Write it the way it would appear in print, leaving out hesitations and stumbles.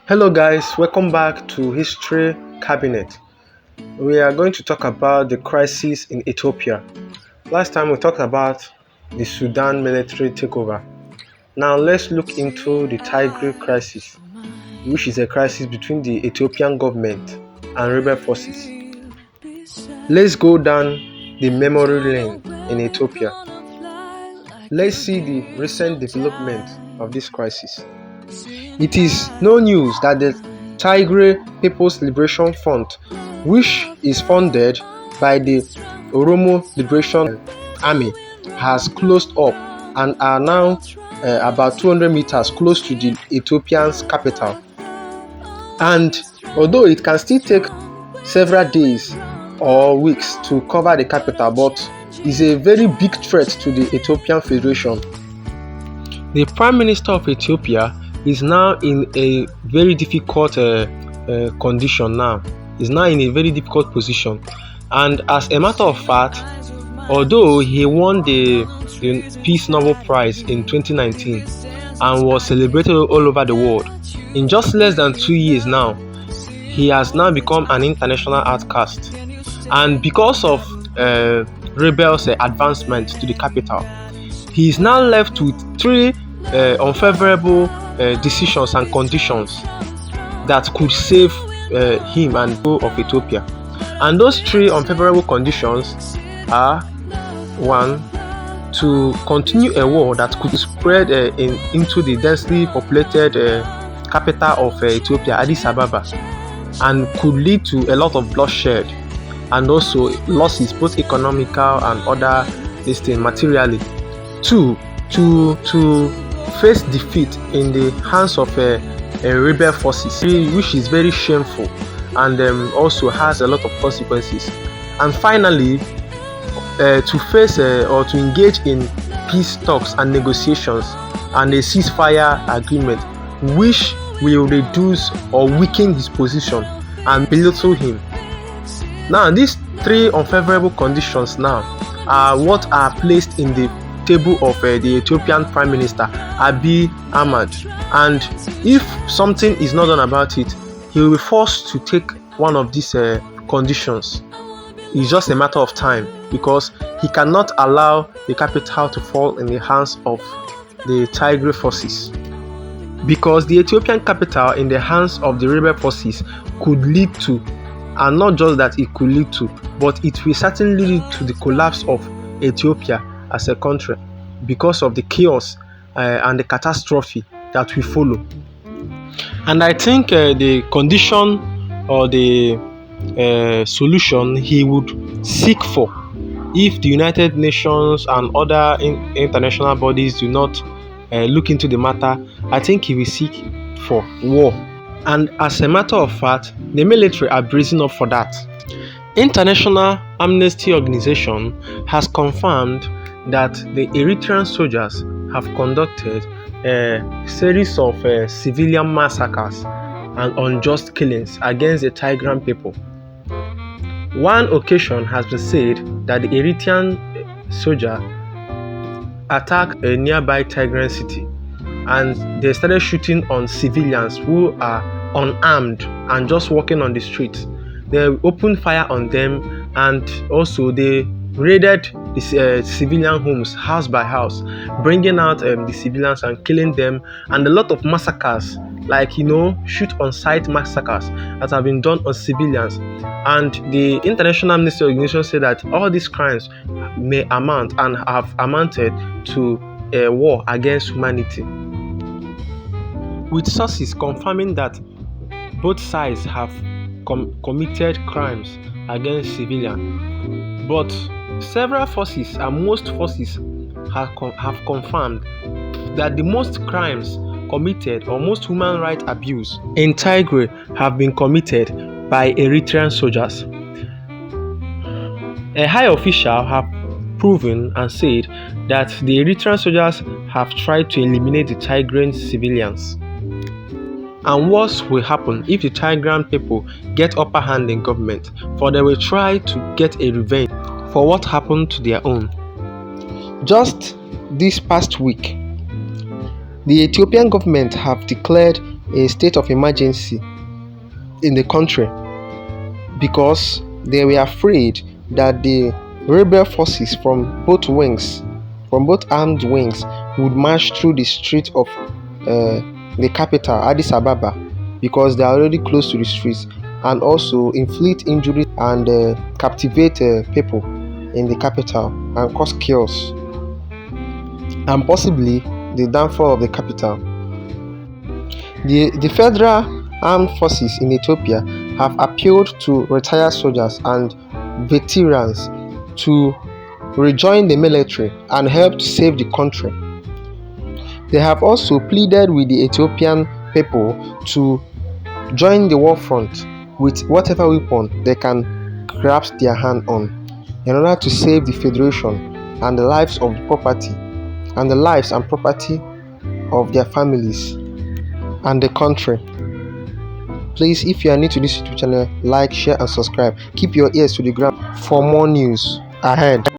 Hello guys, welcome back to History Cabinet. We are going to talk about the crisis in Ethiopia. Last time we talked about the Sudan military takeover. Now let's look into the Tigray crisis, which is a crisis between the Ethiopian government and rebel forces. Let's go down the memory lane in Ethiopia. Let's see the recent development of this crisis. It is no news that the Tigray People's Liberation Front, which is funded by the Oromo Liberation Army, has closed up and are now about 200 meters close to the Ethiopian's capital. And although it can still take several days or weeks to cover the capital, but is a very big threat to the Ethiopian Federation. The Prime Minister of Ethiopia is now in a very difficult condition now. Is now in a very difficult position. And as a matter of fact, although he won the Peace Nobel Prize in 2019 and was celebrated all over the world, in just less than 2 years now, he has now become an international outcast. And because of rebels' advancement to the capital, he is now left with three unfavorable decisions and conditions that could save him and the people of Ethiopia. And those three unfavorable conditions are: one, to continue a war that could spread into the densely populated capital of Ethiopia, Addis Ababa, and could lead to a lot of bloodshed and also losses, both economical and other materially. Two, to face defeat in the hands of rebel forces, which is very shameful and also has a lot of consequences. And finally, to face or to engage in peace talks and negotiations and a ceasefire agreement, which will reduce or weaken his position and belittle him. Now, these three unfavorable conditions now are what are placed in the table of the Ethiopian Prime Minister Abiy Ahmed, and if something is not done about it, he will be forced to take one of these conditions. It's just a matter of time, because he cannot allow the capital to fall in the hands of the Tigray forces. Because the Ethiopian capital in the hands of the rebel forces could lead to, and not just that it could lead to, but it will certainly lead to the collapse of Ethiopia as a country, because of the chaos and the catastrophe that will follow. And I think the condition or the solution he would seek for, if the United Nations and other international bodies do not look into the matter, I think he will seek for war. And as a matter of fact, the military are bracing up for that. International Amnesty Organization has confirmed that the Eritrean soldiers have conducted a series of civilian massacres and unjust killings against the Tigrayan people. One occasion has been said that the Eritrean soldier attacked a nearby Tigrayan city, and they started shooting on civilians who are unarmed and just walking on the streets. They opened fire on them, and also they raided the civilian homes house by house, bringing out the civilians and killing them, and a lot of massacres, like shoot on sight massacres that have been done on civilians. And the International Amnesty Organization said that all these crimes may amount and have amounted to a war against humanity, with sources confirming that both sides have committed crimes against civilians. But several forces and most forces have confirmed that the most crimes committed or most human rights abuse in Tigray have been committed by Eritrean soldiers. A high official have proven and said that the Eritrean soldiers have tried to eliminate the Tigrayan civilians. And what will happen if the Tigrayan people get upper hand in government? For they will try to get a revenge for what happened to their own. Just this past week, the Ethiopian government have declared a state of emergency in the country because they were afraid that the rebel forces from both armed wings, would march through the streets of the capital, Addis Ababa, because they are already close to the streets, and also inflict injuries and captivate people in the capital and cause chaos and possibly the downfall of the capital. The federal armed forces in Ethiopia have appealed to retired soldiers and veterans to rejoin the military and help to save the country. They have also pleaded with the Ethiopian people to join the war front with whatever weapon they can grasp their hand on in order to save the federation and the lives of the property and the lives and property of their families and the country. Please, if you are new to this YouTube channel, like, share and subscribe. Keep your ears to the ground for more news ahead.